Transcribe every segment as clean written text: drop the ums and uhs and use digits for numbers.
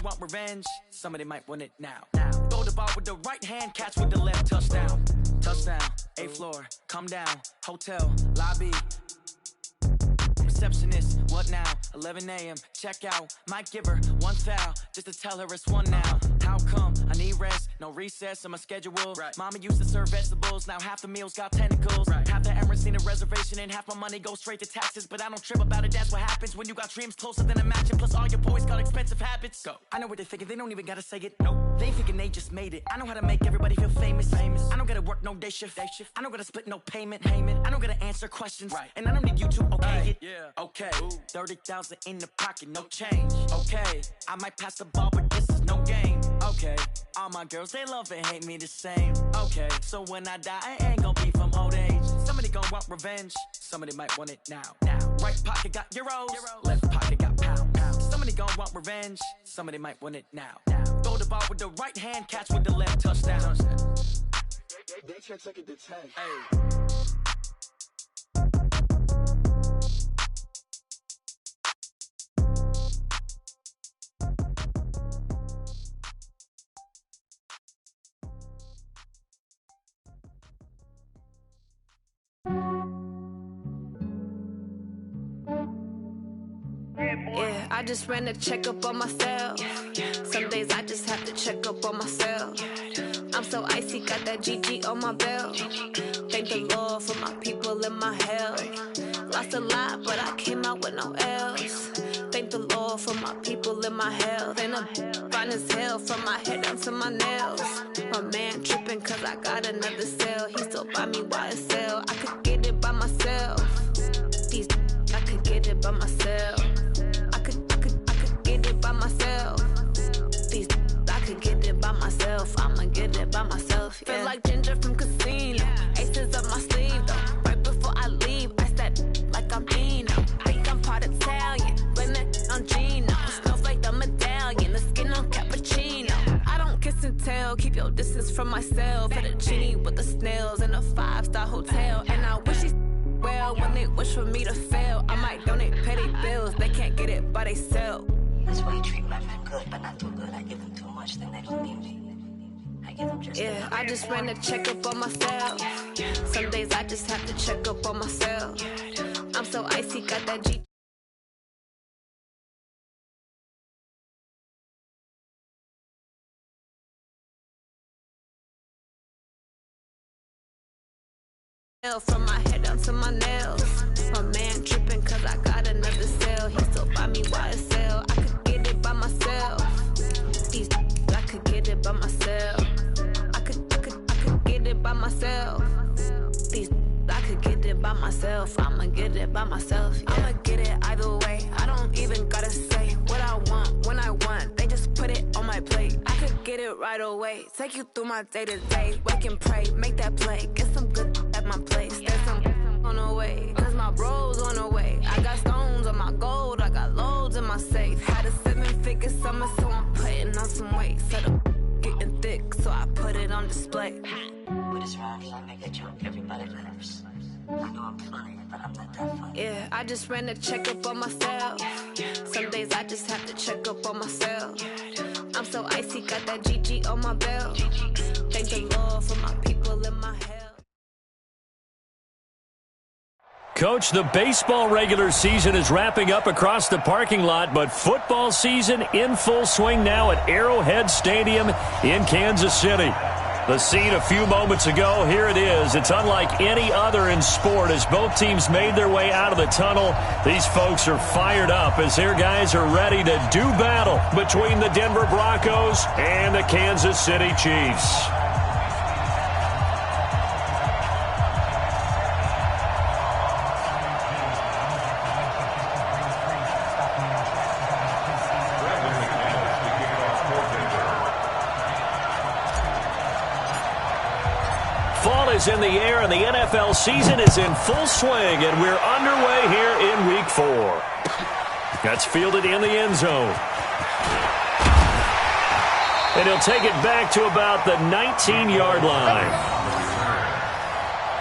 gon' want revenge. Somebody might want it now. Throw the ball with the right hand, catch with the left. Touchdown, touchdown. 8th floor, come down. Hotel, lobby. Receptionist, what now? 11 a.m. Check out. Might give her one foul just to tell her it's one now. How come? I need rest, no recess in my schedule. Right. Mama used to serve vegetables, now half the meals got tentacles. Right. Half the Emirates need a reservation and half my money goes straight to taxes. But I don't trip about it, that's what happens when you got dreams closer than a match. Plus all your boys got expensive habits. Go. I know what they're thinking, they don't even gotta say it. Nope. They thinking they just made it. I know how to make everybody feel famous. I don't gotta work no day shift. I don't gotta split no payment. I don't gotta answer questions. Right. And I don't need you to okay it. Yeah. Okay. 30,000 in the pocket, no change. Okay. I might pass the ball, but this is no game. Okay. All my girls, they love and hate me the same. Okay. So when I die, I ain't gonna be from old age. Somebody gon' want revenge. Somebody might want it now. Right pocket got euros. Left pocket got pound. Somebody gon' want revenge. Somebody might want it now. Throw the ball with the right hand, catch with the left. Touchdown. They can't take it to 10. Hey. Yeah, I just ran a checkup on myself. Some days I just have to check up on myself. I'm so icy, got that GG on my belt. Thank the Lord for my people and my health. Lost a lot, but I came out with no L's. Thank the Lord for my people and my health. And I'm fine as hell from my head down to my nails. My man tripping cause I got another cell. He still buy me YSL. I could get it by myself. These I could get it by myself. I could get it by myself. These I could get it by myself. I'ma get it by myself. Yeah. Feel like Ginger from Casino. Aces up my sleeve though. Right before I leave, I step like I'm Dino. Think I'm part Italian, blame it on Gino. Smells like the medallion, the skin on cappuccino. I don't kiss and tell, keep your distance from myself. At a genie with the snails in a 5-star hotel. And I wish he's well when they wish for me to fail. I might donate petty bills, they can't get it by themselves. That's why you treat my friend good, but not too good. I give them too much, then they don't need me. I give them just yeah, I just ran a checkup on myself. Some days I just have to check up on myself. I'm so icy, got that G. From my head down to my nails. My man tripping cause I got another cell. He still buy me YSL. I could get it by myself. These I could get it by myself. I could get it by myself. These I could get it by myself. I'ma get it by myself. Yeah. I'ma get it either way. I don't even gotta say what I want when I want. They just put it on my plate. I could get it right away. Take you through my day to day. Wake and pray, make that play. Get some good at my place. There's some on the way, cause my bro's on the way. I got stones on my gold, I got loads in my safe. Had a 7-figure summer, so I'm putting on some weight. Set up getting thick, so I put it on display. With this round, I make a joke, everybody laughs. I know I'm funny, but I'm not that funny. Yeah, I just ran a checkup on myself. Some days I just have to check up on myself. I'm so icy, got that GG on my belt. Thank the Lord for my people and my health. Coach, the baseball regular season is wrapping up across the parking lot, but football season in full swing now at Arrowhead Stadium in Kansas City. The scene a few moments ago, here it is. It's unlike any other in sport as both teams made their way out of the tunnel. These folks are fired up as their guys are ready to do battle between the Denver Broncos and the Kansas City Chiefs. In the air, and the NFL season is in full swing, and we're underway here in Week 4. That's fielded in the end zone. And he'll take it back to about the 19-yard line.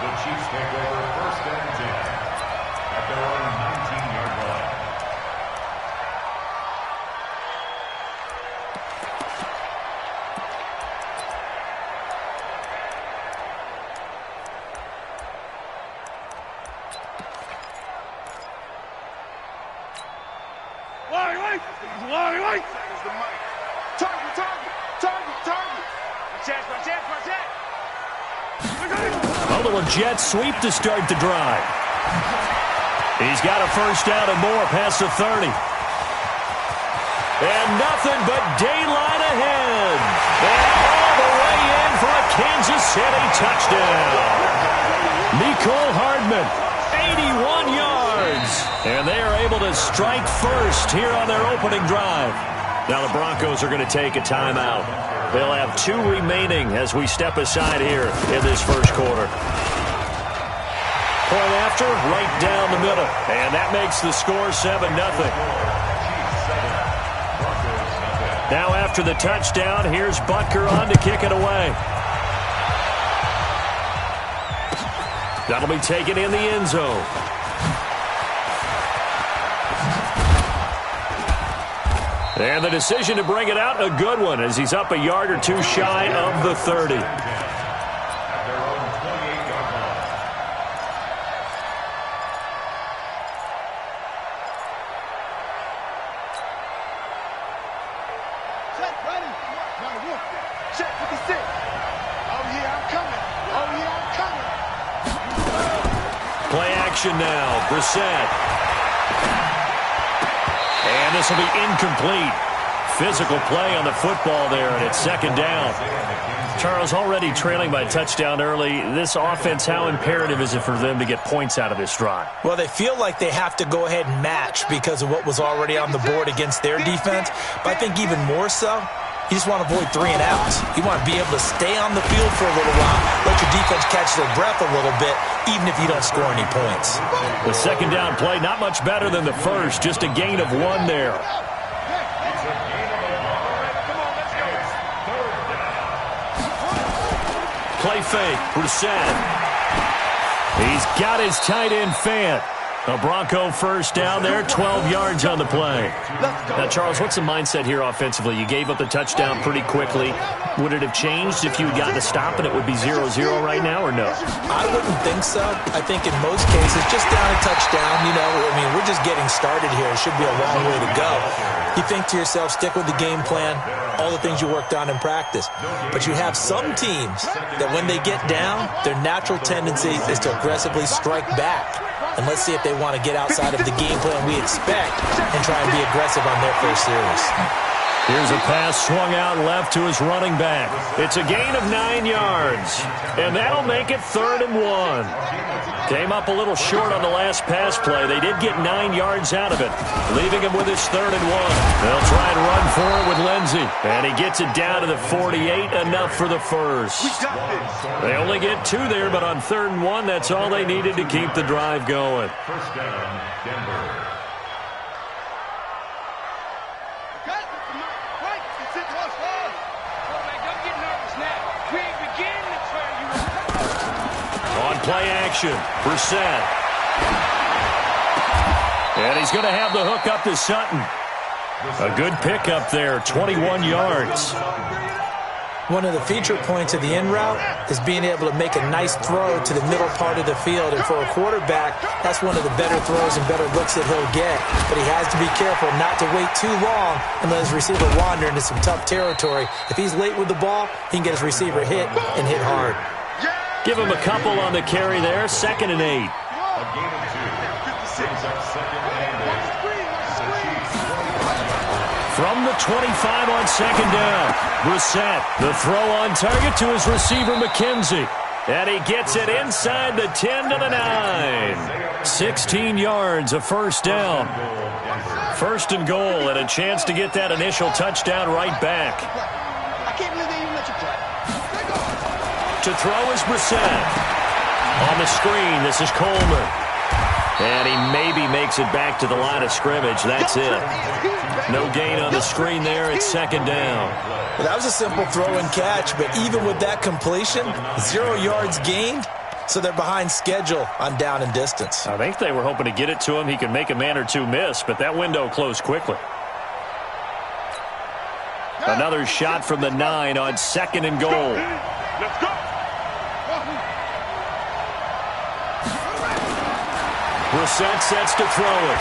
The Chiefs take over first and 10 at their own 19-yard line. A little jet sweep to start the drive. He's got a first down and more past the 30. And nothing but daylight ahead. And all the way in for a Kansas City touchdown. Mecole Hardman, 81 yards. And they are able to strike first here on their opening drive. Now the Broncos are going to take a timeout. They'll have 2 remaining as we step aside here in this first quarter. Point after, right down the middle. And that makes the score 7-0. Now after the touchdown, here's Butker on to kick it away. That'll be taken in the end zone. And the decision to bring it out, a good one, as he's up a yard or 2 shy of the 30. Play action now, Brissett. And this will be incomplete. Physical play on the football there, and it's second down. Charles, already trailing by a touchdown early. This offense, how imperative is it for them to get points out of this drive? Well, they feel like they have to go ahead and match because of what was already on the board against their defense. But I think even more so, you just want to avoid 3 and outs. You want to be able to stay on the field for a little while, let your defense catch their breath a little bit, even if you don't score any points. The second down play, not much better than the first, just a gain of 1 there. Play fake, Brissett. He's got his tight end Fant. A Bronco first down there, 12 yards on the play. Now, Charles, what's the mindset here offensively? You gave up the touchdown pretty quickly. Would it have changed if you had gotten a stop and it would be 0-0 right now, or no? I wouldn't think so. I think in most cases, just down a touchdown, you know, I mean, we're just getting started here. It should be a long way to go. You think to yourself, stick with the game plan, all the things you worked on in practice. But you have some teams that when they get down, their natural tendency is to aggressively strike back. And let's see if they want to get outside of the game plan we expect and try and be aggressive on their first series. Here's a pass swung out left to his running back. It's a gain of 9 yards. And that'll make it 3rd and 1. Came up a little short on the last pass play. They did get 9 yards out of it, leaving him with his 3rd and 1. They'll try and run for it with Lindsey. And he gets it down to the 48, enough for the first. They only get 2 there, but on 3rd and 1, that's all they needed to keep the drive going. First down, Denver. On play action, Brissett. And he's going to have the hook up to Sutton. A good pickup there, 21 yards. One of the feature points of the in route is being able to make a nice throw to the middle part of the field. And for a quarterback, that's one of the better throws and better looks that he'll get. But he has to be careful not to wait too long and let his receiver wander into some tough territory. If he's late with the ball, he can get his receiver hit and hit hard. Give him a couple on the carry there, 2nd and 8. A gain of 2. Brings up 2nd and 8. From the 25 on 2nd down, Brissett, the throw on target to his receiver McKenzie. And he gets it inside the 10 to the 9. 16 yards, a first down. 1st and goal, and a chance to get that initial touchdown right back. I can't believe they even let you play. To throw is Brissett. On the screen, this is Coleman. And he maybe makes it back to the line of scrimmage. That's it. No gain on the screen there. It's 2nd down. Well, that was a simple throw and catch, but even with that completion, 0 yards gained, so they're behind schedule on down and distance. I think they were hoping to get it to him. He could make a man or 2 miss, but that window closed quickly. Another shot from the 9 on 2nd and goal. Let's go. Brissett sets to throw it.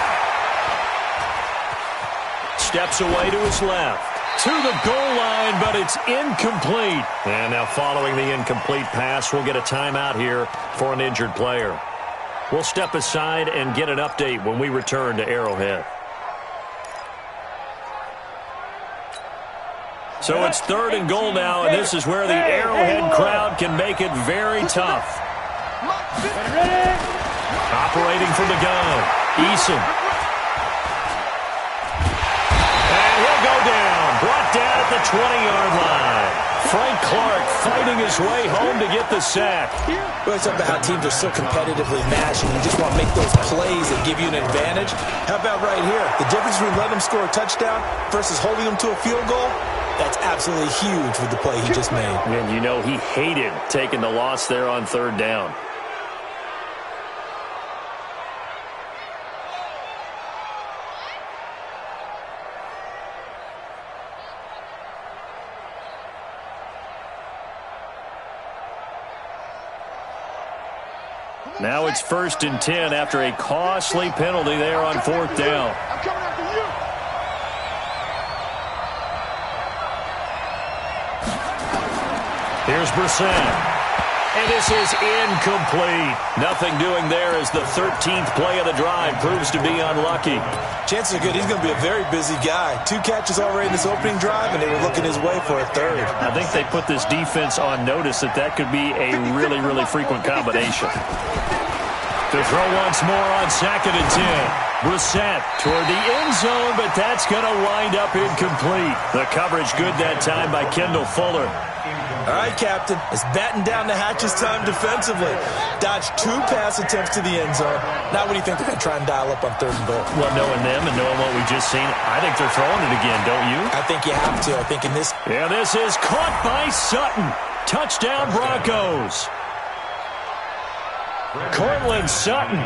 steps away to his left. To the goal line, but it's incomplete. And now following the incomplete pass, we'll get a timeout here for an injured player. We'll step aside and get an update when we return to Arrowhead. So it's 3rd and goal now, and this is where the Arrowhead crowd can make it very tough. Operating from the gun, Eason. And he'll go down, brought down at the 20-yard line. Frank Clark fighting his way home to get the sack. Well, it's about how teams are so competitively matched, and you just want to make those plays that give you an advantage. How about right here? The difference between letting them score a touchdown versus holding them to a field goal, that's absolutely huge with the play he just made. And you know he hated taking the loss there on 3rd down. Now it's 1st and 10 after a costly penalty there on 4th down. I'm coming after you. Here's Brissett. And this is incomplete. Nothing doing there as the 13th play of the drive proves to be unlucky. Chances are good he's going to be a very busy guy. 2 catches already in this opening drive, and they were looking his way for a 3rd. I think they put this defense on notice that could be a really, really frequent combination. To throw once more on 2nd and 10. Brissett toward the end zone, but that's going to wind up incomplete. The coverage good that time by Kendall Fuller. All right, Captain. It's batten down the hatches time defensively. Dodged 2 pass attempts to the end zone. Now what do you think they're going to try and dial up on 3rd and goal? Well, knowing them and knowing what we just seen, I think they're throwing it again, don't you? I think you have to. I think in this... Yeah, this is caught by Sutton. Touchdown, Broncos. Cortland Sutton,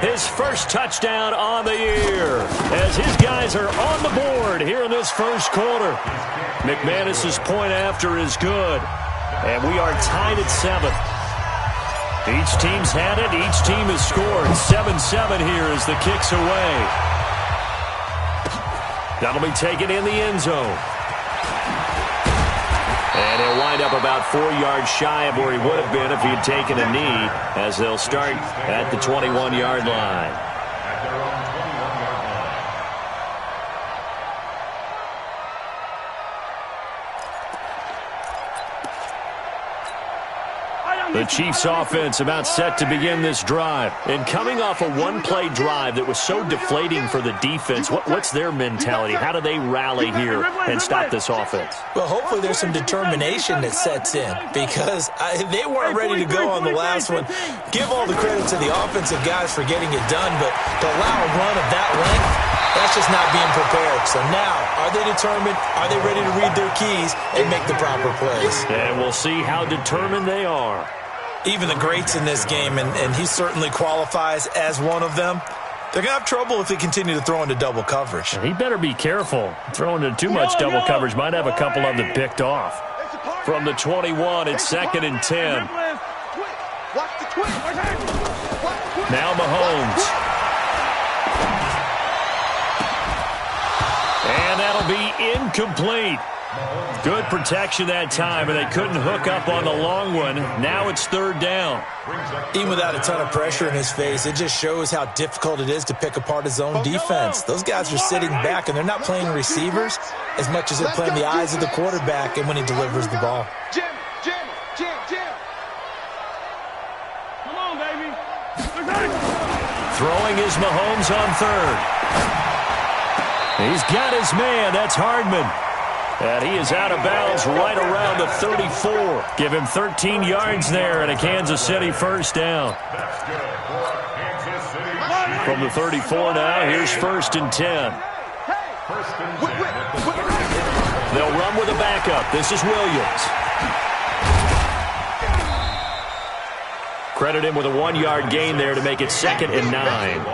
his first touchdown on the year, as his guys are on the board here in this first quarter. McManus's point after is good, and we are tied at 7. Each team's had it. Each team has scored. 7-7 here as the kick's away. That'll be taken in the end zone. And he'll wind up about 4 yards shy of where he would have been if he had taken a knee, as they'll start at the 21-yard line. The Chiefs offense about set to begin this drive. And coming off a one-play drive that was so deflating for the defense, what's their mentality? How do they rally here and stop this offense? Well, hopefully there's some determination that sets in, because they weren't ready to go on the last one. Give all the credit to the offensive guys for getting it done, but to allow a run of that length, that's just not being prepared. So now, are they determined? Are they ready to read their keys and make the proper plays? And we'll see how determined they are. Even the greats in this game, and he certainly qualifies as one of them, they're going to have trouble if they continue to throw into double coverage. He better be careful. Throwing into too much double coverage might have a couple of them picked off. From the 21, it's 2nd and 10. Now Mahomes. And that'll be incomplete. Good protection that time, and they couldn't hook up on the long one. Now it's 3rd down. Even without a ton of pressure in his face, it just shows how difficult it is to pick apart his own defense. Those guys are sitting back, and they're not playing receivers as much as they're playing the eyes of the quarterback and when he delivers the ball. Jim. Come on, baby. Throwing is Mahomes on 3rd. He's got his man. That's Hardman. And he is out of bounds right around the 34. Give him 13 yards there and a Kansas City 1st down. From the 34 now, here's 1st and 10. They'll run with a backup. This is Williams. Credit him with a 1-yard gain there to make it 2nd and 9.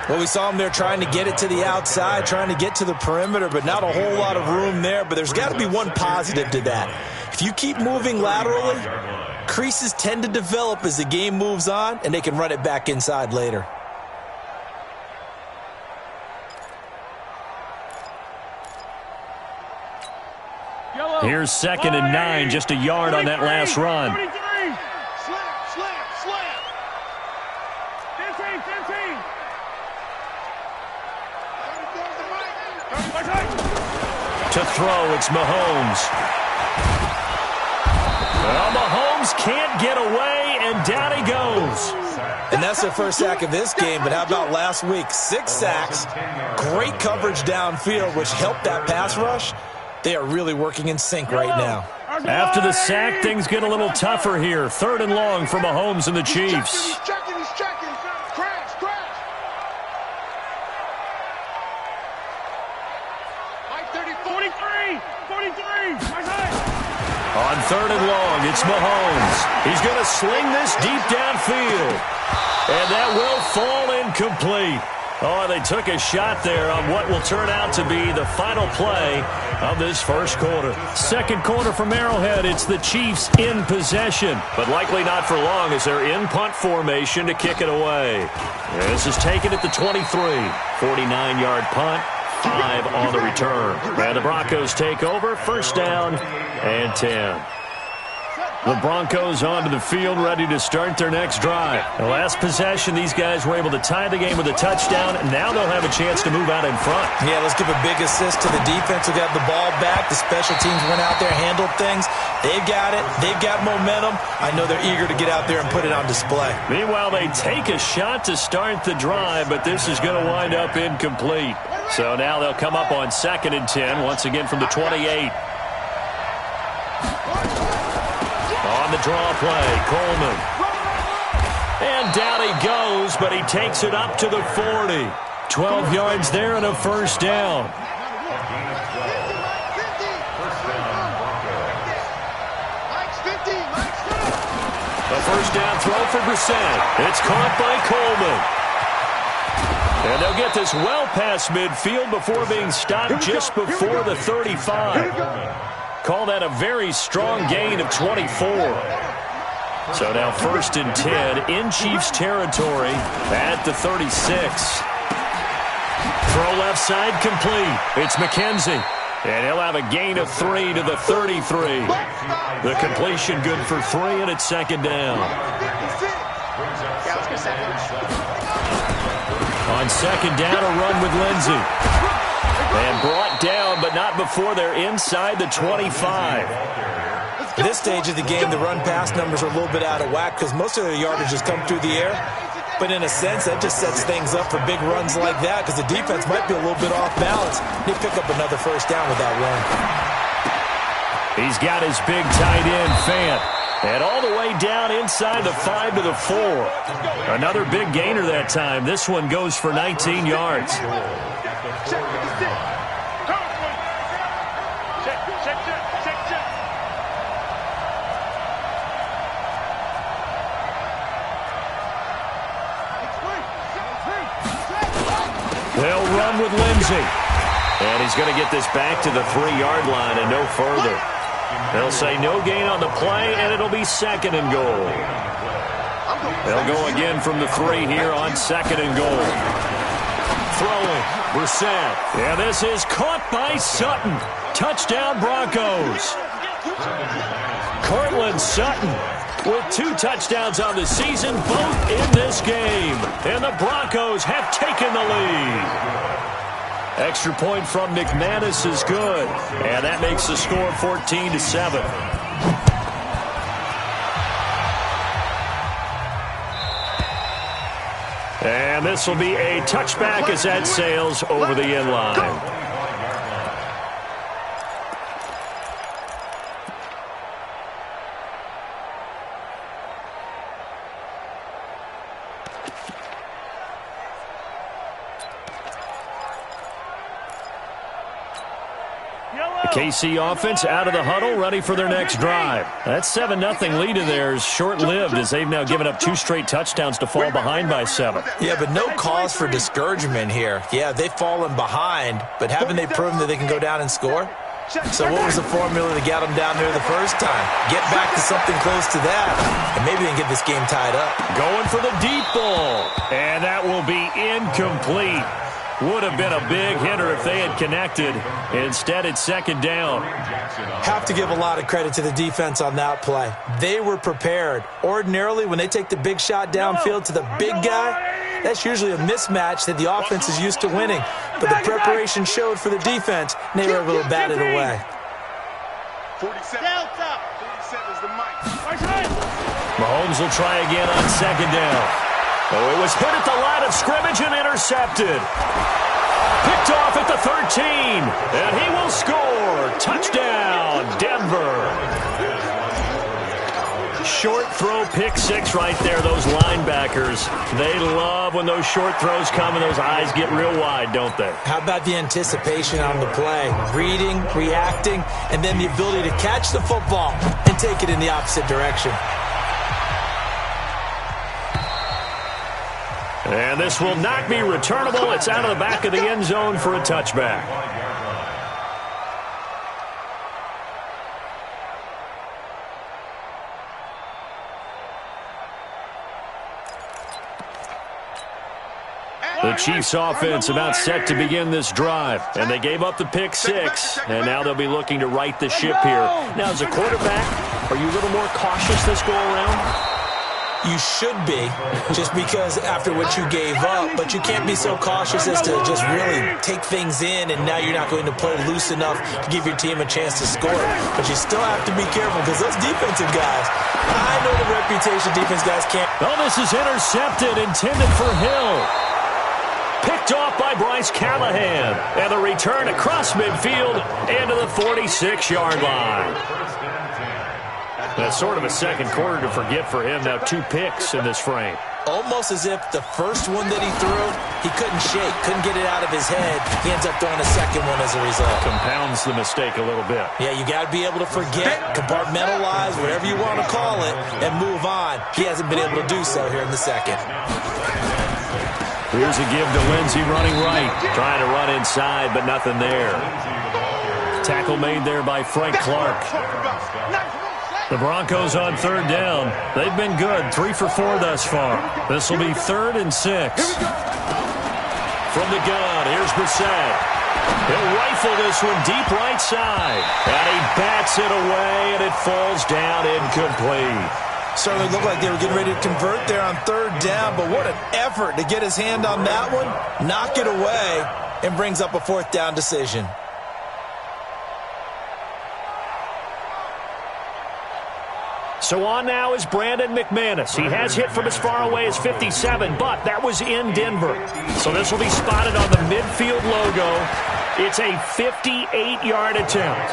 Well, we saw him there trying to get it to the outside, trying to get to the perimeter, but not a whole lot of room there. But there's got to be one positive to that. If you keep moving laterally, creases tend to develop as the game moves on, and they can run it back inside later. Here's 2nd and 9, just a yard on that last run. 23. Slam. 15. To throw, it's Mahomes. Well, Mahomes can't get away, and down he goes. And that's their first sack of this game, but how about last week? 6 sacks, great coverage downfield, which helped that pass rush. They are really working in sync right now. After the sack, things get a little tougher here. 3rd and long for Mahomes and the Chiefs. He's checking. Crash. Mike 43. On 3rd and long, it's Mahomes. He's going to sling this deep downfield. And that will fall incomplete. Oh, they took a shot there on what will turn out to be the final play of this first quarter. 2nd quarter from Arrowhead. It's the Chiefs in possession, but likely not for long as they're in punt formation to kick it away. This is taken at the 23. 49-yard punt, 5 on the return. And the Broncos take over, 1st down and 10. The Broncos onto the field, ready to start their next drive. The last possession, these guys were able to tie the game with a touchdown, and now they'll have a chance to move out in front. Yeah, let's give a big assist to the defense who got the ball back. The special teams went out there, handled things. They've got it. They've got momentum. I know they're eager to get out there and put it on display. Meanwhile, they take a shot to start the drive, but this is going to wind up incomplete. So now they'll come up on 2nd and 10, once again from the 28. On the draw play, Coleman. And down he goes, but he takes it up to the 40. 12 yards there and a 1st down. A 1st down throw for Brissett. It's caught by Coleman. And they'll get this well past midfield before being stopped just before the 35. Call that a very strong gain of 24. So now 1st and 10 in Chiefs territory at the 36. Throw left side complete. It's McKenzie. And he'll have a gain of 3 to the 33. The completion good for 3, and it's 2nd down. On 2nd down, a run with Lindsey. And brought down, but not before they're inside the 25. At this stage of the game, the run-pass numbers are a little bit out of whack because most of their yardage has come through the air. But in a sense, that just sets things up for big runs like that because the defense might be a little bit off balance. They pick up another 1st down with that run. He's got his big tight end, Fant. And all the way down inside the 5 to the 4. Another big gainer that time. This one goes for 19 yards. They'll run with Lindsey. And he's going to get this back to the 3-yard line and no further. They'll say no gain on the play, and it'll be 2nd and goal. They'll go again from the 3 here on 2nd and goal. Throwing, Brissett. Yeah, this is caught by Sutton. Touchdown, Broncos. Cortland Sutton with 2 touchdowns on the season, both in this game. And the Broncos have taken the lead. Extra point from McManus is good. And that makes the score 14-7. And this will be a touchback as that sails over the end line. KC offense out of the huddle, ready for their next drive. That 7-0 lead of theirs short-lived as they've now given up 2 straight touchdowns to fall behind by 7. Yeah, but no cause for discouragement here. Yeah, they've fallen behind, but haven't they proven that they can go down and score? So what was the formula to get them down there the first time? Get back to something close to that, and maybe they can get this game tied up. Going for the deep ball, and that will be incomplete. Would have been a big hitter if they had connected. Instead, it's second down. Have to give a lot of credit to the defense on that play. They were prepared. Ordinarily, when they take the big shot downfield to the big guy, that's usually a mismatch that the offense is used to winning. But the preparation showed for the defense, and they were able to bat it away. 47. 47 is the mic. Mahomes will try again on second down. Oh, it was hit at the line of scrimmage and intercepted. Picked off at the 13, and he will score. Touchdown, Denver. Short throw, pick six right there, those linebackers. They love when those short throws come and those eyes get real wide, don't they? How about the anticipation on the play? Reading, reacting, and then the ability to catch the football and take it in the opposite direction. And this will not be returnable. It's out of the back of the end zone for a touchback. The Chiefs offense about set to begin this drive. And they gave up the pick six. And now they'll be looking to right the ship here. Now, as a quarterback, are you a little more cautious this go around? You should be, just because after what you gave up, but you can't be so cautious as to just really take things in, and now you're not going to play loose enough to give your team a chance to score. But you still have to be careful because those defensive guys, I know the reputation defense guys can't. Oh, this is intercepted, intended for Hill. Picked off by Bryce Callahan. And the return across midfield into the 46-yard line. That's sort of a second quarter to forget for him. Now 2 picks in this frame. Almost as if the first one that he threw, he couldn't shake, couldn't get it out of his head. He ends up throwing a second one as a result. Compounds the mistake a little bit. Yeah, you got to be able to forget, compartmentalize, whatever you want to call it, and move on. He hasn't been able to do so here in the second. Here's a give to Lindsey running right. Trying to run inside, but nothing there. Tackle made there by Frank Clark. The Broncos on third down. They've been good, 3 for 4 thus far. This will be 3rd and 6. From the gun, here's Brissett. He'll rifle this one deep right side. And he bats it away, and it falls down incomplete. Certainly looked like they were getting ready to convert there on third down, but what an effort to get his hand on that one, knock it away, and brings up a 4th down decision. So on now is Brandon McManus. He has hit from as far away as 57, but that was in Denver. So this will be spotted on the midfield logo. It's a 58-yard attempt.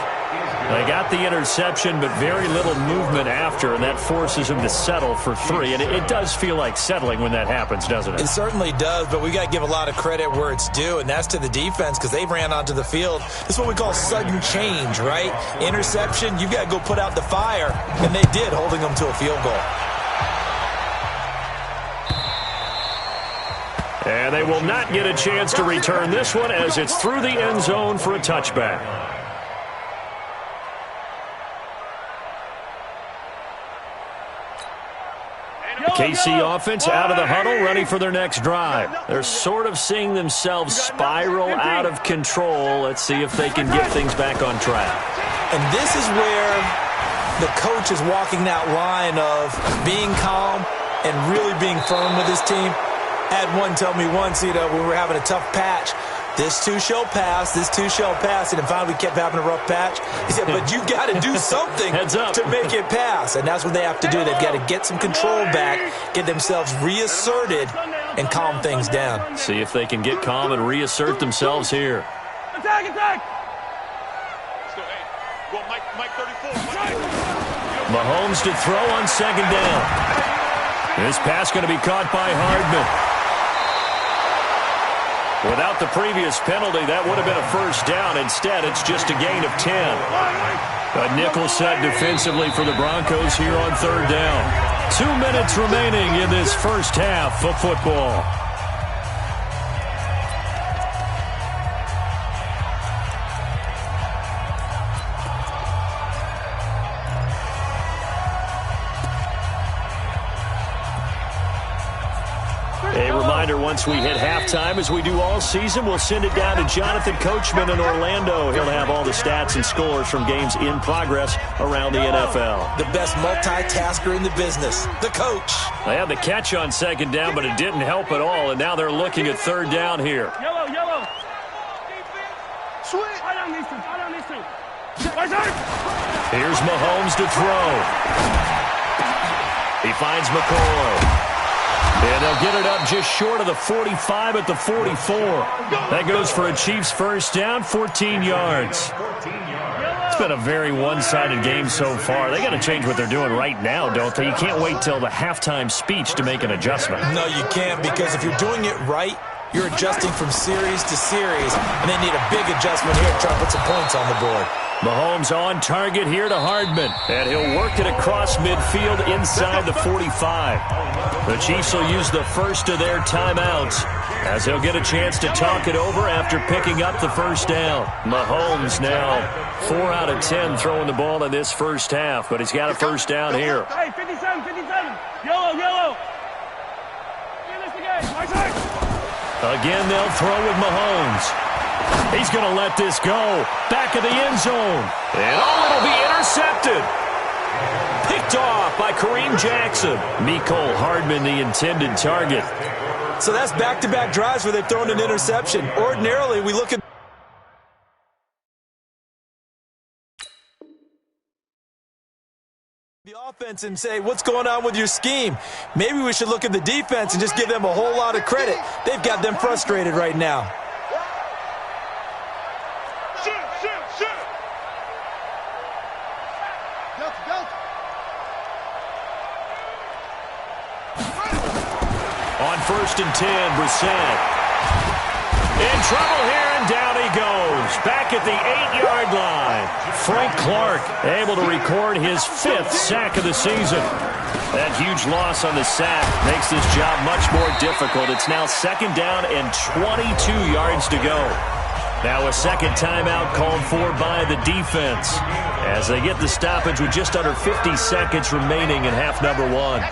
They got the interception, but very little movement after, and that forces him to settle for 3. And it does feel like settling when that happens, doesn't it? It certainly does, but we got to give a lot of credit where it's due, and that's to the defense because they ran onto the field. It's what we call sudden change, right? Interception, you've got to go put out the fire, and they did, holding them to a field goal. And they will not get a chance to return this one as it's through the end zone for a touchback. KC offense out of the huddle, ready for their next drive. They're sort of seeing themselves spiral out of control. Let's see if they can get things back on track. And this is where the coach is walking that line of being calm and really being firm with his team. Had one tell me once, when we were having a tough patch, this too shall pass, this too shall pass, and then finally we kept having a rough patch. He said, but you got to do something to make it pass, and that's what they have to do. They've got to get some control back, get themselves reasserted, and calm things down. See if they can get calm and reassert themselves here. Attack, attack! Well, Mike 34. Mahomes to throw on second down. This pass going to be caught by Hardman. Without the previous penalty, that would have been a first down. Instead, it's just a gain of 10. A nickel set defensively for the Broncos here on third down. 2 minutes remaining in this first half of football. reminder, once we hit halftime, as we do all season, we'll send it down to Jonathan Coachman in Orlando. He'll have all the stats and scores from games in progress around the NFL. The best multitasker in the business, the coach. They had the catch on second down, but it didn't help at all, and now they're looking at third down here. Yellow. Switch. I don't need to. Here's Mahomes to throw. He finds McCoy. And they'll get it up just short of the 45 at the 44. That goes for a Chiefs first down, 14 yards. It's been a very one-sided game so far. They got to change what they're doing right now, don't they? You can't wait till the halftime speech to make an adjustment. No, you can't, because if you're doing it right, you're adjusting from series to series, and they need a big adjustment here to try to put some points on the board. Mahomes on target here to Hardman, and he'll work it across midfield inside the 45. The Chiefs will use the first of their timeouts as they'll get a chance to talk it over after picking up the first down. Mahomes now 4 out of 10 throwing the ball in this first half, but he's got a first down here. Hey, 57. Yellow. Finish the game. My side. Again, they'll throw with Mahomes. He's going to let this go. Back of the end zone. And it'll be intercepted. Picked off by Kareem Jackson. Mecole Hardman, the intended target. So that's back-to-back drives where they've thrown an interception. Ordinarily, we look at the offense and say, what's going on with your scheme? Maybe we should look at the defense and just give them a whole lot of credit. They've got them frustrated right now. On 1st and 10, Brissett. In trouble here, and down he goes. Back at the 8-yard line. Frank Clark able to record his 5th sack of the season. That huge loss on the sack makes this job much more difficult. It's now 2nd down and 22 yards to go. Now a second timeout called for by the defense as they get the stoppage with just under 50 seconds remaining in half number 1.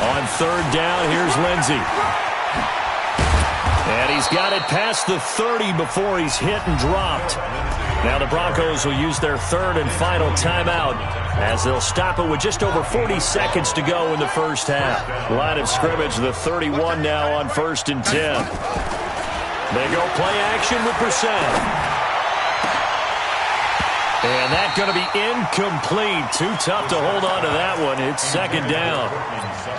On 3rd down, here's Lindsey. And he's got it past the 30 before he's hit and dropped. Now the Broncos will use their 3rd and final timeout as they'll stop it with just over 40 seconds to go in the first half. Line of scrimmage, the 31 now on 1st and 10. They go play action with Brissett. And that's going to be incomplete. Too tough to hold on to that one. It's 2nd down.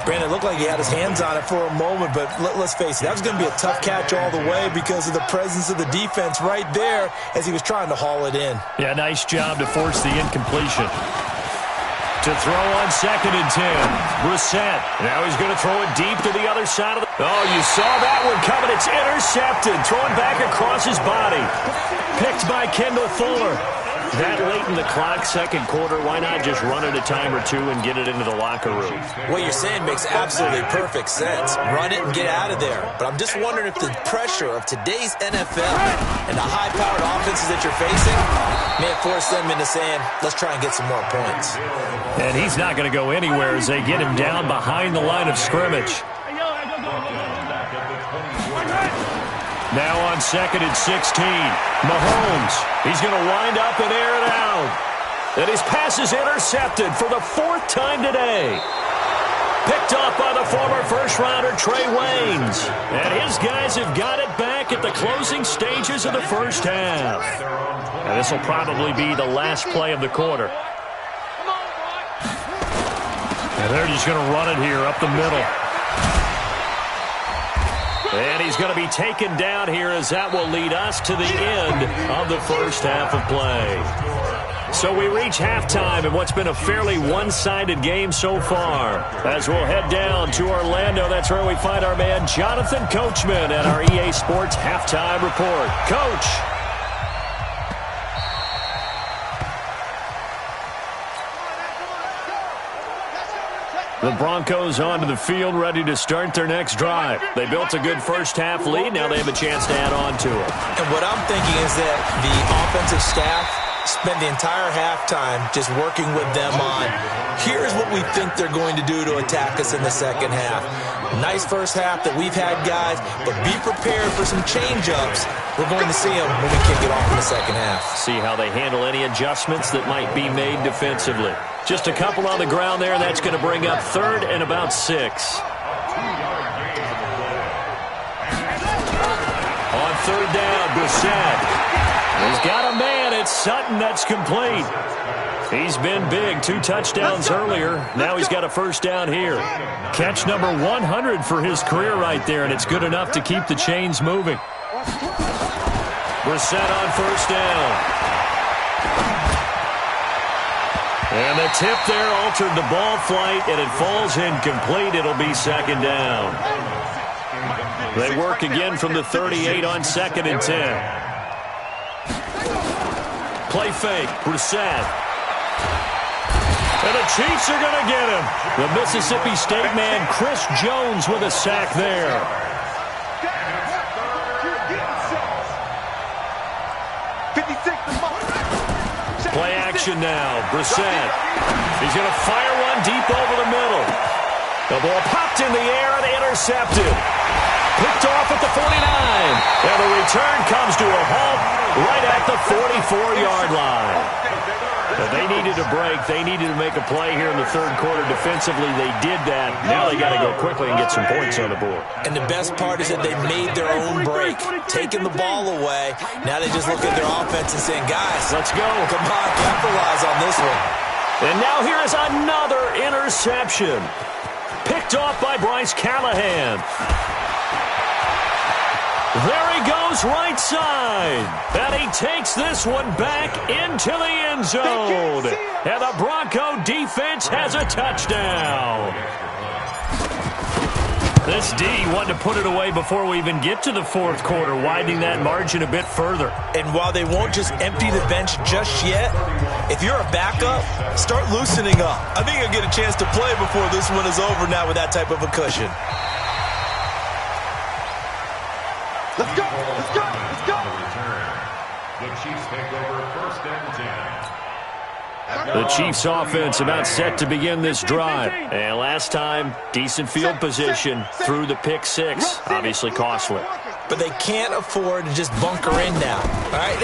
Brandon, it looked like he had his hands on it for a moment, but let's face it, that was going to be a tough catch all the way because of the presence of the defense right there as he was trying to haul it in. Yeah, nice job to force the incompletion. To throw on 2nd and 10. Brissett. Now he's going to throw it deep to the other side of the... Oh, you saw that one coming. It's intercepted. Throwing back across his body. Picked by Kendall Fuller. That late in the clock, 2nd quarter, why not just run it a time or two and get it into the locker room? What you're saying makes absolutely perfect sense. Run it and get out of there. But I'm just wondering if the pressure of today's NFL and the high-powered offenses that you're facing may force them into saying, let's try and get some more points. And he's not going to go anywhere as they get him down behind the line of scrimmage. Now on 2nd and 16, Mahomes. He's going to wind up and air it out. And his pass is intercepted for the 4th time today. Picked off by the former first-rounder Trey Waynes. And his guys have got it back at the closing stages of the first half. And this will probably be the last play of the quarter. And they're just going to run it here up the middle. And he's going to be taken down here as that will lead us to the end of the first half of play. So we reach halftime in what's been a fairly one-sided game so far. As we'll head down to Orlando, that's where we find our man Jonathan Coachman at our EA Sports Halftime Report. Coach. The Broncos onto the field, ready to start their next drive. They built a good first-half lead. Now they have a chance to add on to it. And what I'm thinking is that the offensive staff spent the entire halftime just working with them on, here's what we think they're going to do to attack us in the second half. Nice first half that we've had, guys, but be prepared for some change-ups. We're going to see them when we kick it off in the second half. See how they handle any adjustments that might be made defensively. Just a couple on the ground there, and that's going to bring up 3rd and about 6. On 3rd down, Brissett. He's got a man. It's Sutton. That's complete. He's been big. 2 touchdowns earlier. Now he's got a first down here. Catch number 100 for his career right there, and it's good enough to keep the chains moving. Brissett on first down. And the tip there altered the ball flight, and it falls incomplete. It'll be 2nd down. They work again from the 38 on 2nd and 10. Play fake, Brissett. And the Chiefs are going to get him. The Mississippi State man, Chris Jones, with a sack there. Play action now. Brissett. He's going to fire one deep over the middle. The ball popped in the air and intercepted. Picked off at the 49. And the return comes to a halt right at the 44-yard line. But they needed a break. They needed to make a play here in the 3rd quarter. Defensively, they did that. Now they got to go quickly and get some points on the board. And the best part is that they made their own break, taking the ball away. Now they just look at their offense and saying, guys, let's go. Come on, capitalize on this one. And now here is another interception. Picked off by Bryce Callahan. There he goes right side. And he takes this one back into the end zone. And the Bronco defense has a touchdown. This D wanted to put it away before we even get to the 4th quarter, widening that margin a bit further. And while they won't just empty the bench just yet, if you're a backup, start loosening up. I think you'll get a chance to play before this one is over now with that type of a cushion. Let's go! Let's go! Let's go! The Chiefs take over 1st and 10. The Chiefs offense about set to begin this drive. And last time, decent field position through the pick 6. Obviously costly. But they can't afford to just bunker in now. All right?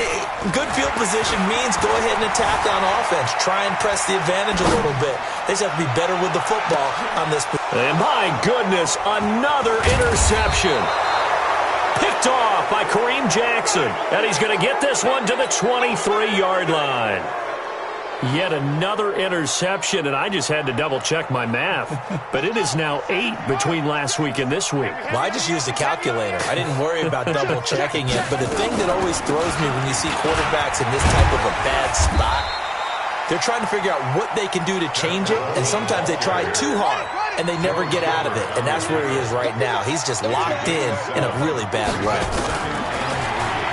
Good field position means go ahead and attack on offense. Try and press the advantage a little bit. They just have to be better with the football on this. And my goodness, another interception. Picked off by Kareem Jackson. And he's going to get this one to the 23-yard line. Yet another interception, and I just had to double-check my math. But it is now 8 between last week and this week. Well, I just used a calculator. I didn't worry about double-checking it. But the thing that always throws me when you see quarterbacks in this type of a bad spot, they're trying to figure out what they can do to change it, and sometimes they try too hard, and they never get out of it. And that's where he is right now. He's just locked in a really bad way.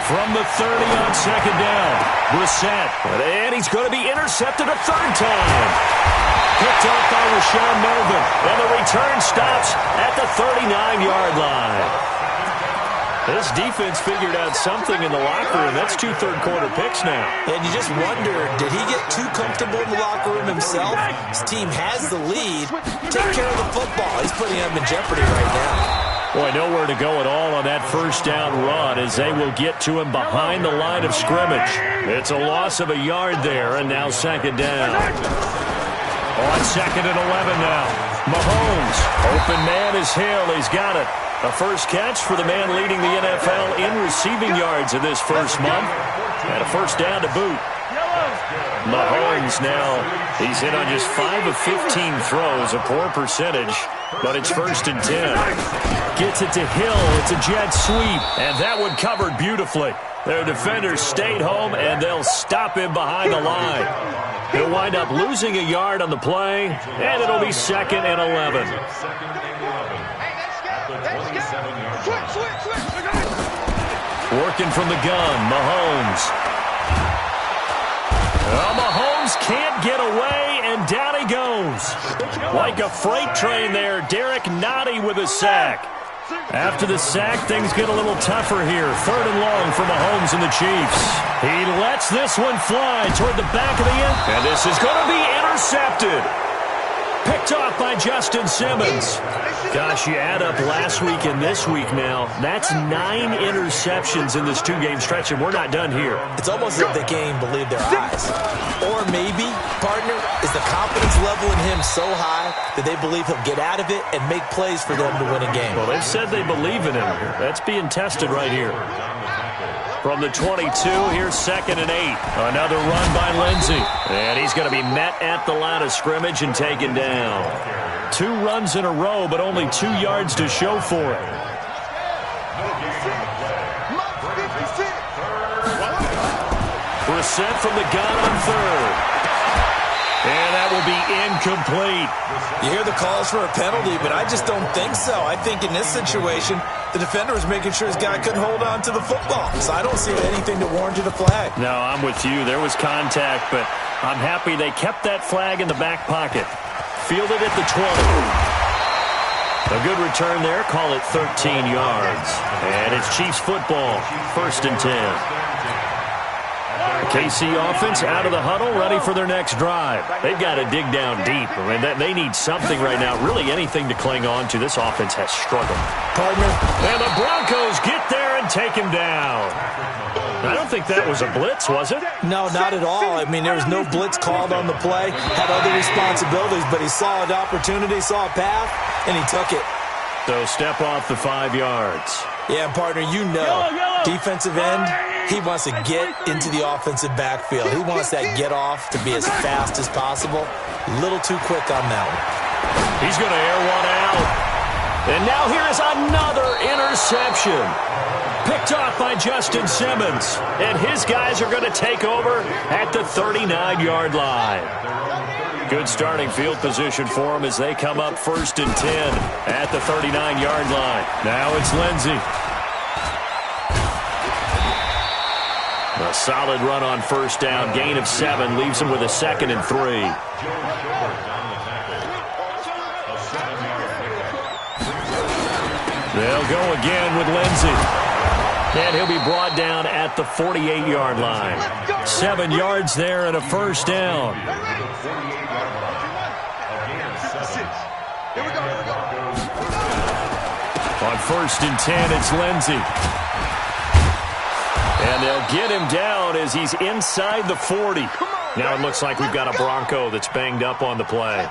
From the 30 on 2nd down, Brissett. And he's going to be intercepted a 3rd time. Picked up by Rashawn Melvin. And the return stops at the 39-yard line. This defense figured out something in the locker room. That's 2 third-quarter picks now. And you just wonder, did he get too comfortable in the locker room himself? His team has the lead. Take care of the football. He's putting them in jeopardy right now. Boy, nowhere to go at all on that first down run as they will get to him behind the line of scrimmage. It's a loss of a yard there, and now 2nd down. On 2nd and 11 now. Mahomes, open man is Hill. He's got it. A first catch for the man leading the NFL in receiving yards in this first month. And a first down to boot. Mahomes now, he's hit on just 5 of 15 throws, a poor percentage, but it's 1st and 10. Gets it to Hill, it's a jet sweep, and that one covered beautifully. Their defenders stayed home, and they'll stop him behind the line. He'll wind up losing a yard on the play, and it'll be 2nd and 11. Working from the gun, Mahomes. Mahomes can't get away, and down he goes. Like a freight train there, Derek Nottie with a sack. After the sack, things get a little tougher here. 3rd and long for Mahomes and the Chiefs. He lets this one fly toward the back of the end. And this is going to be intercepted. Picked off by Justin Simmons. Gosh, you add up last week and this week now. That's 9 interceptions in this 2-game stretch, and we're not done here. It's almost as if they can't even believe their eyes. Or maybe, partner, is the confidence level in him so high that they believe he'll get out of it and make plays for them to win a game. Well, they've said they believe in him. That's being tested right here. From the 22, here's 2nd and 8. Another run by Lindsey. And he's going to be met at the line of scrimmage and taken down. 2 runs in a row, but only 2 yards to show for it. Brissett from the gun on 3rd. And that will be incomplete. You hear the calls for a penalty, but I just don't think so. I think in this situation, the defender was making sure his guy couldn't hold on to the football. So I don't see anything to warrant a flag. No, I'm with you. There was contact, but I'm happy they kept that flag in the back pocket. Fielded at the 20. A good return there. Call it 13 yards. And it's Chiefs football. 1st and 10. KC offense out of the huddle, ready for their next drive. They've got to dig down deep. I mean, they need something right now, really anything to cling on to. This offense has struggled. Partner. And the Broncos get there and take him down. I don't think that was a blitz, was it? No, not at all. I mean, there was no blitz called on the play. Had other responsibilities, but he saw an opportunity, saw a path, and he took it. So step off the 5 yards. Yeah, partner, you know, defensive end, he wants to get into the offensive backfield. He wants that get off to be as fast as possible. A little too quick on that one. He's going to air one out. And now here is another interception. Picked off by Justin Simmons. And his guys are going to take over at the 39-yard line. Good starting field position for them as they come up 1st and 10 at the 39-yard line. Now it's Lindsey. A solid run on 1st down. Gain of 7 leaves him with a 2nd and 3. They'll go again with Lindsey. And he'll be brought down at the 48-yard line. 7 yards there and a 1st down. On 1st and 10, it's Lindsey. And they'll get him down as he's inside the 40. Now it looks like we've got a Bronco that's banged up on the play.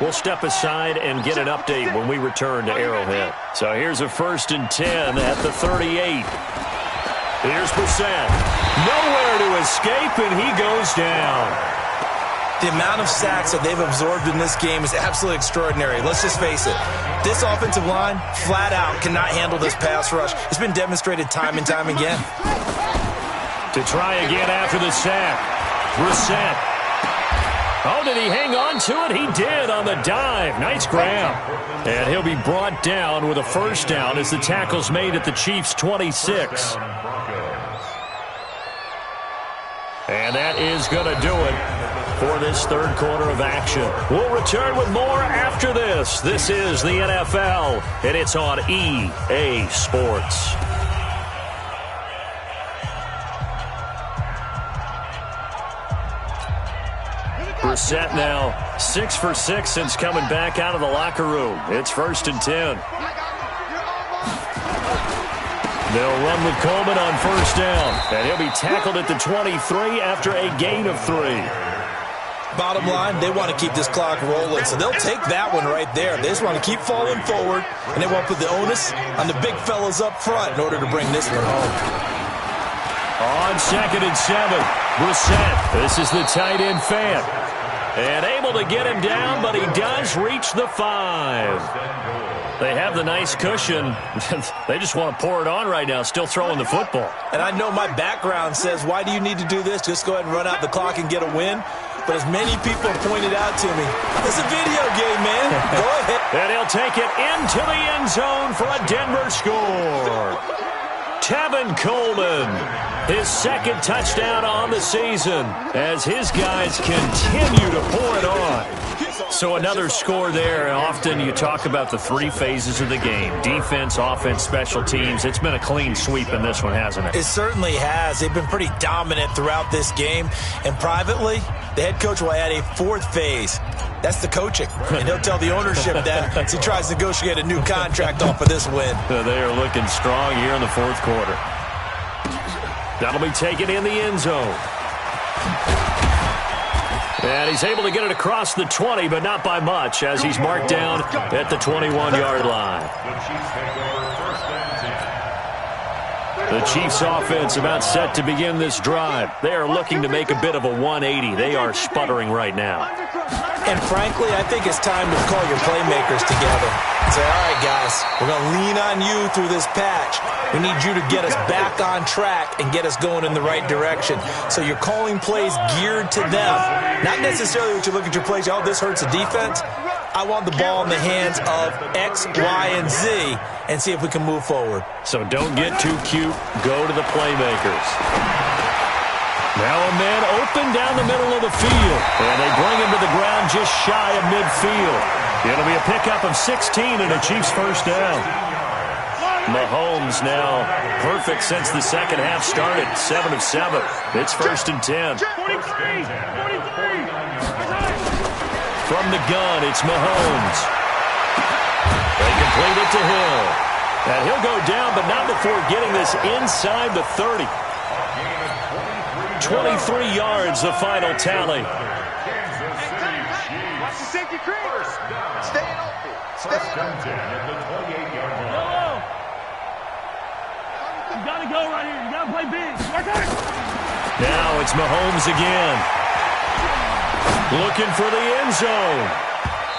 We'll step aside and get an update when we return to Arrowhead. So here's a 1st and 10 at the 38. Here's Brissett. Nowhere to escape, and he goes down. The amount of sacks that they've absorbed in this game is absolutely extraordinary. Let's just face it. This offensive line, flat out, cannot handle this pass rush. It's been demonstrated time and time again. To try again after the sack. Brissett. Oh, did he hang on to it? He did on the dive. Nice grab. And he'll be brought down with a 1st down as the tackle's made at the Chiefs' 26. And that is going to do it for this 3rd quarter of action. We'll return with more after this. This is the NFL, and it's on EA Sports. Brissett now 6 for 6 since coming back out of the locker room. It's 1st and 10. They'll run with Coleman on 1st down, and he'll be tackled at the 23 after a gain of 3. Bottom line, they want to keep this clock rolling, so they'll take that one right there. They just want to keep falling forward, and they want to put the onus on the big fellas up front in order to bring this one home. On 2nd and 7, Brissett. This is the tight end Fant. And able to get him down, but he does reach the 5. They have the nice cushion. They just want to pour it on right now, still throwing the football. And I know my background says, why do you need to do this? Just go ahead and run out the clock and get a win. But as many people have pointed out to me, it's a video game, man. Go ahead. And he'll take it into the end zone for a Denver score. Tevin Coleman, his 2nd touchdown on the season as his guys continue to pour it on. So another score there. Often you talk about the three phases of the game: defense, offense, special teams. It's been a clean sweep in this one, hasn't it? It certainly has. They've been pretty dominant throughout this game. And privately, the head coach will add a fourth phase. That's the coaching. And he'll tell the ownership that as he tries to negotiate a new contract off of this win. They are looking strong here in the fourth quarter. That'll be taken in the end zone. And he's able to get it across the 20, but not by much, as he's marked down at the 21-yard line. The Chiefs offense about set to begin this drive. They are looking to make a bit of a 180. They are sputtering right now. And frankly, I think it's time to call your playmakers together and say, all right, guys, we're going to lean on you through this patch. We need you to get us back on track and get us going in the right direction. So you're calling plays geared to them. Not necessarily what you look at your plays, oh, this hurts the defense. I want the ball in the hands of X, Y, and Z and see if we can move forward. So don't get too cute. Go to the playmakers. Now a man open down the middle of the field. And they bring him to the ground just shy of midfield. It'll be a pickup of 16 and a Chiefs first down. Mahomes now perfect since the second half started. 7 of 7. It's 1st and 10. 43! From the gun, it's Mahomes. They complete it to Hill. And he'll go down, but not before getting this inside the 30. 23 yards, the final tally. Watch the safety creep. Stay healthy. First and 10 at the 28-yard line. You gotta go right here. You gotta play big. Now it's Mahomes again. Looking for the end zone.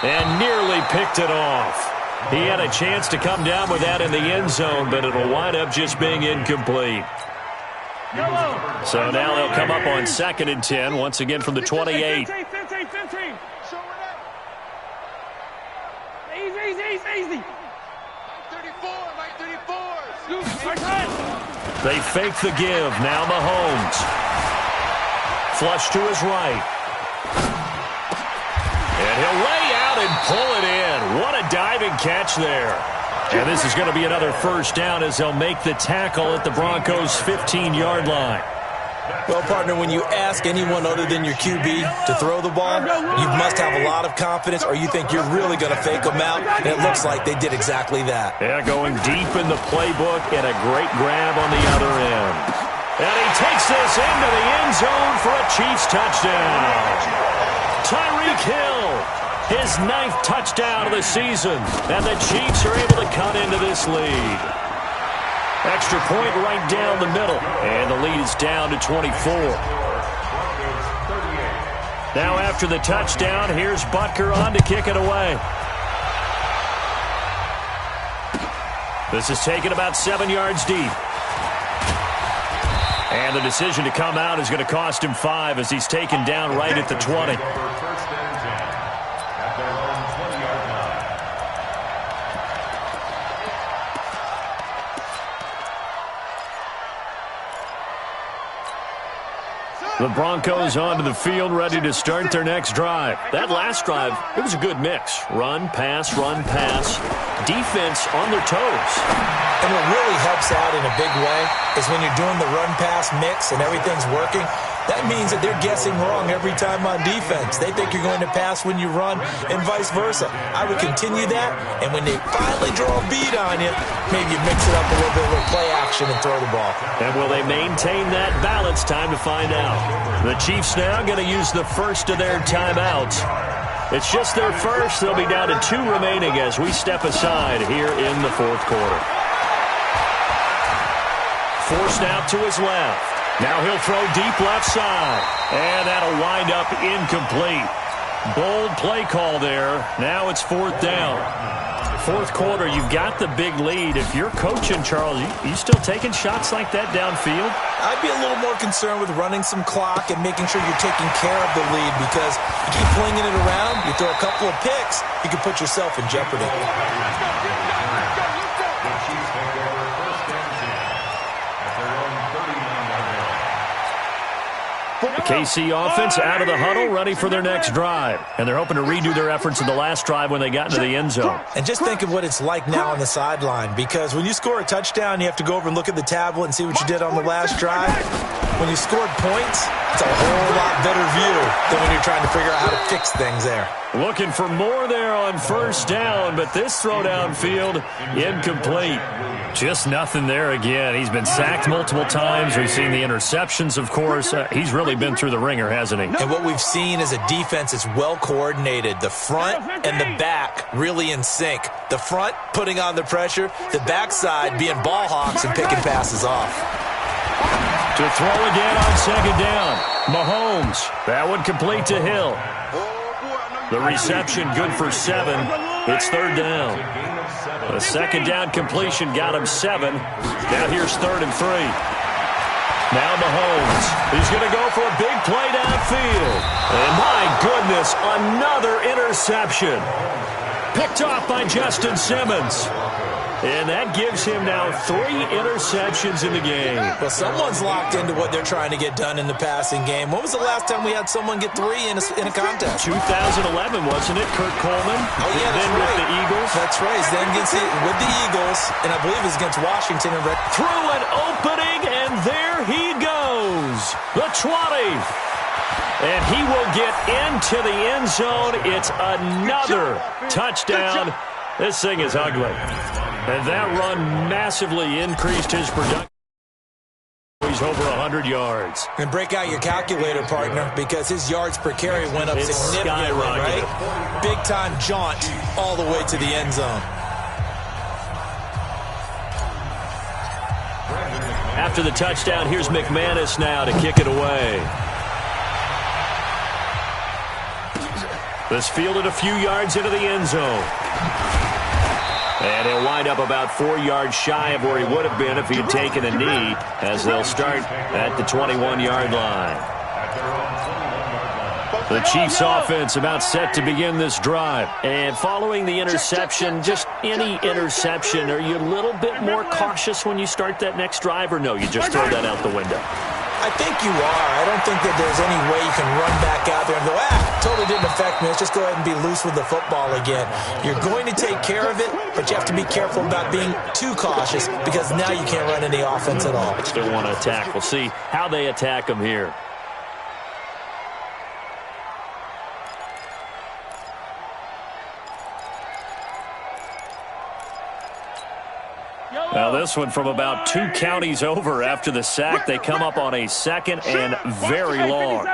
And nearly picked it off. He had a chance to come down with that in the end zone, but it'll wind up just being incomplete. So now they'll come up on 2nd and 10, once again from the 28. 15. Easy. 34. They fake the give. Now Mahomes. Flush to his right. And he'll lay out and pull it in. What a diving catch there. And this is going to be another first down as they'll make the tackle at the Broncos' 15-yard line. Well, partner, when you ask anyone other than your QB to throw the ball, you must have a lot of confidence or you think you're really going to fake them out, and it looks like they did exactly that. Yeah, going deep in the playbook and a great grab on the other end. And he takes this into the end zone for a Chiefs touchdown. Tyreek Hill, his 9th touchdown of the season, and the Chiefs are able to cut into this lead. Extra point right down the middle, and the lead is down to 24. Now after the touchdown, here's Butker on to kick it away. This is taken about 7 yards deep. And the decision to come out is going to cost him 5 as he's taken down right at the 20. The Broncos onto the field, ready to start their next drive. That last drive, it was a good mix. Run, pass, defense on their toes. And what really helps out in a big way is when you're doing the run-pass mix and everything's working, that means that they're guessing wrong every time on defense. They think you're going to pass when you run and vice versa. I would continue that, and when they finally draw a beat on you, maybe you mix it up a little bit with play action and throw the ball. And will they maintain that balance? Time to find out. The Chiefs now going to use the first of their timeouts. It's just their first. They'll be down to 2 remaining as we step aside here in the fourth quarter. Forced out to his left. Now he'll throw deep left side. And that'll wind up incomplete. Bold play call there. Now it's 4th down. Fourth quarter, you've got the big lead. If you're coaching, Charles, you still taking shots like that downfield? I'd be a little more concerned with running some clock and making sure you're taking care of the lead, because you keep flinging it around, you throw a couple of picks, you can put yourself in jeopardy. The KC offense out of the huddle, ready for their next drive. And they're hoping to redo their efforts in the last drive when they got into the end zone. And just think of what it's like now on the sideline, because when you score a touchdown, you have to go over and look at the tablet and see what you did on the last drive. When you scored points, it's a whole lot better view than when you're trying to figure out how to fix things there. Looking for more there on first down, but this throw downfield incomplete. Just nothing there again. He's been sacked multiple times. We've seen the interceptions, of course. He's really been through the ringer, hasn't he? And what we've seen is a defense that's well coordinated. The front and the back really in sync. The front putting on the pressure, the backside being ball hawks and picking passes off. To throw again on second down. Mahomes. That one complete to Hill. The reception good for 7. It's third down. A second down completion got him 7. Now here's 3rd and 3. Now Mahomes. He's going to go for a big play downfield. And my goodness, another interception. Picked off by Justin Simmons. And that gives him now 3 interceptions in the game. Well, someone's locked into what they're trying to get done in the passing game. When was the last time we had someone get 3 in a contest? 2011, wasn't it? Kurt Coleman. Oh, yeah, that's then right. with the Eagles. That's right. He's then with the Eagles, and I believe it was against Washington. Through an opening, and there he goes. The 20. And he will get into the end zone. It's another touchdown. This thing is ugly. And that run massively increased his production. He's over 100 yards. And break out your calculator, partner, because his yards per carry went up significantly, right? Big-time jaunt all the way to the end zone. After the touchdown, here's McManus now to kick it away. This fielded a few yards into the end zone. And he'll wind up about 4 yards shy of where he would have been if he had taken a knee, as they'll start at the 21-yard line. The Chiefs offense about set to begin this drive. And following the interception, just any interception, are you a little bit more cautious when you start that next drive, or no, you just throw that out the window? I think you are. I don't think that there's any way you can run back out there and go, totally didn't affect me. Let's just go ahead and be loose with the football again. You're going to take care of it, but you have to be careful about being too cautious, because now you can't run any offense at all. Still want to attack. We'll see how they attack him here. Now this one from about 2 counties over after the sack. They come up on a 2nd and very long.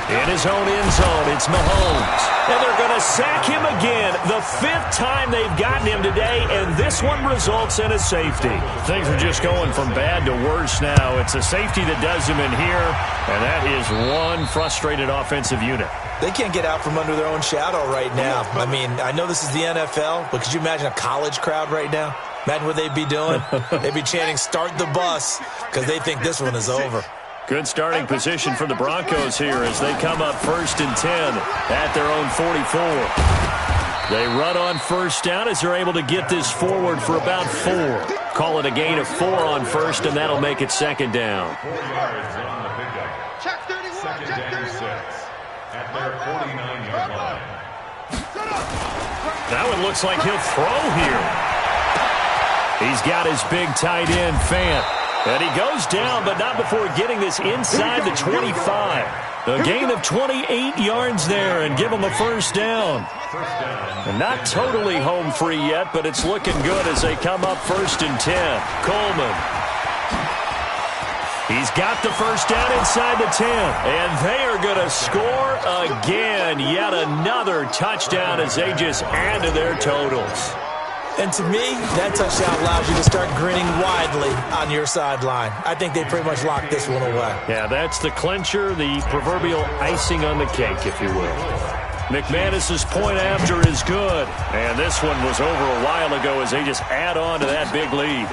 In his own end zone, it's Mahomes. And they're going to sack him again. The 5th time they've gotten him today, and this one results in a safety. Things are just going from bad to worse now. It's a safety that does him in here, and that is one frustrated offensive unit. They can't get out from under their own shadow right now. I mean, I know this is the NFL, but could you imagine a college crowd right now? Imagine what they'd be doing. They'd be chanting, "Start the bus," because they think this one is over. Good starting position for the Broncos here as they come up 1st and 10 at their own 44. They run on first down as they're able to get this forward for about 4. Call it a gain of 4 on first, and that'll make it 2nd down. 4 yards on the pickup. Check 31. Second Check down 31. 6 at their 49-yard line. That one looks like he'll throw here. He's got his big tight end, Fant. And he goes down, but not before getting this inside the 25. A gain of 28 yards there and give him a first down. And not totally home free yet, but it's looking good as they come up 1st and 10. Coleman. He's got the first down inside the 10. And they are going to score again. Yet another touchdown as they just add to their totals. And to me, that touchdown allows you to start grinning widely on your sideline. I think they pretty much locked this one away. Yeah, that's the clincher, the proverbial icing on the cake, if you will. McManus's point after is good. And this one was over a while ago as they just add on to that big lead.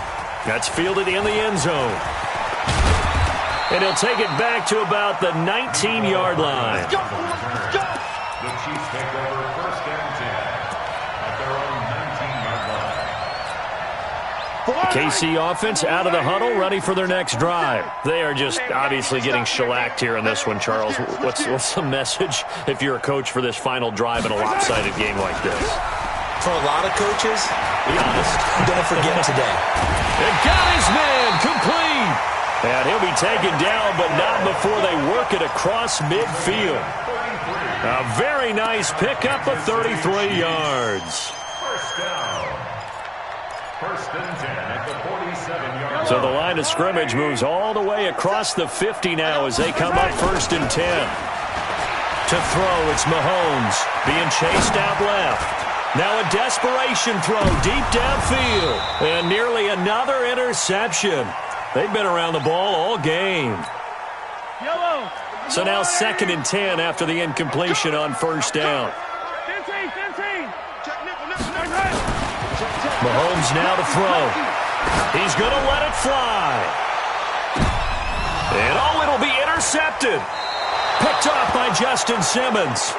That's fielded in the end zone. And he'll take it back to about the 19-yard line. The Chiefs take over 1st and 10 at their own 19-yard line. KC offense out of the huddle, ready for their next drive. They are just obviously getting shellacked here in this one, Charles. What's the message if you're a coach for this final drive in a lopsided game like this? For a lot of coaches, be honest, don't forget today. And got his man complete. And he'll be taken down, but not before they work it across midfield. A very nice pickup of 33 yards. First down. First and 10 at the 47-yard. So the line of scrimmage moves all the way across the 50 now as they come up first and 10. To throw, it's Mahomes being chased out left. Now a desperation throw deep downfield. And nearly another interception. They've been around the ball all game. So now second and 10 after the incompletion on first down. Mahomes now to throw. He's going to let it fly. And it'll be intercepted. Picked off by Justin Simmons.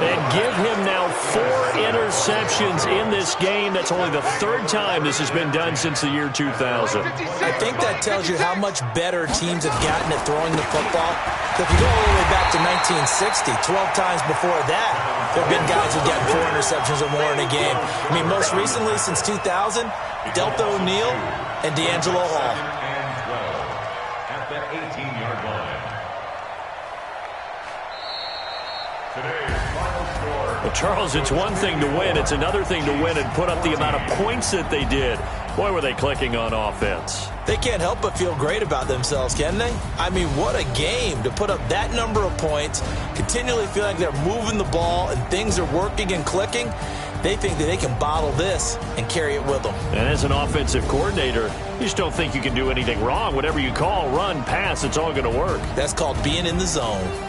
And give him now 4 interceptions in this game. That's only the 3rd time this has been done since the year 2000. I think that tells you how much better teams have gotten at throwing the football. If you go all the way back to 1960, 12 times before that, there have been guys who've gotten 4 interceptions or more in a game. I mean, most recently, since 2000, Delta O'Neal and D'Angelo Hall. And 12 at the 18-yard line. Today's final score. Well, Charles, it's one thing to win. It's another thing to win and put up the amount of points that they did. Boy, were they clicking on offense. They can't help but feel great about themselves, can they? I mean, what a game to put up that number of points, continually feel like they're moving the ball and things are working and clicking. They think that they can bottle this and carry it with them. And as an offensive coordinator, you just don't think you can do anything wrong. Whatever you call, run, pass, it's all going to work. That's called being in the zone.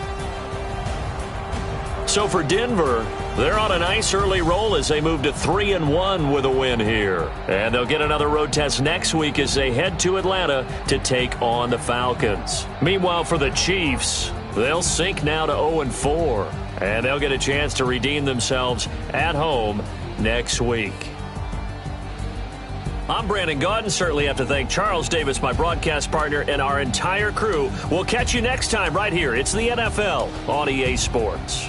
So for Denver, they're on a nice early roll as they move to 3-1 with a win here. And they'll get another road test next week as they head to Atlanta to take on the Falcons. Meanwhile, for the Chiefs, they'll sink now to 0-4. And they'll get a chance to redeem themselves at home next week. I'm Brandon Gaudin. Certainly have to thank Charles Davis, my broadcast partner, and our entire crew. We'll catch you next time right here. It's the NFL on EA Sports.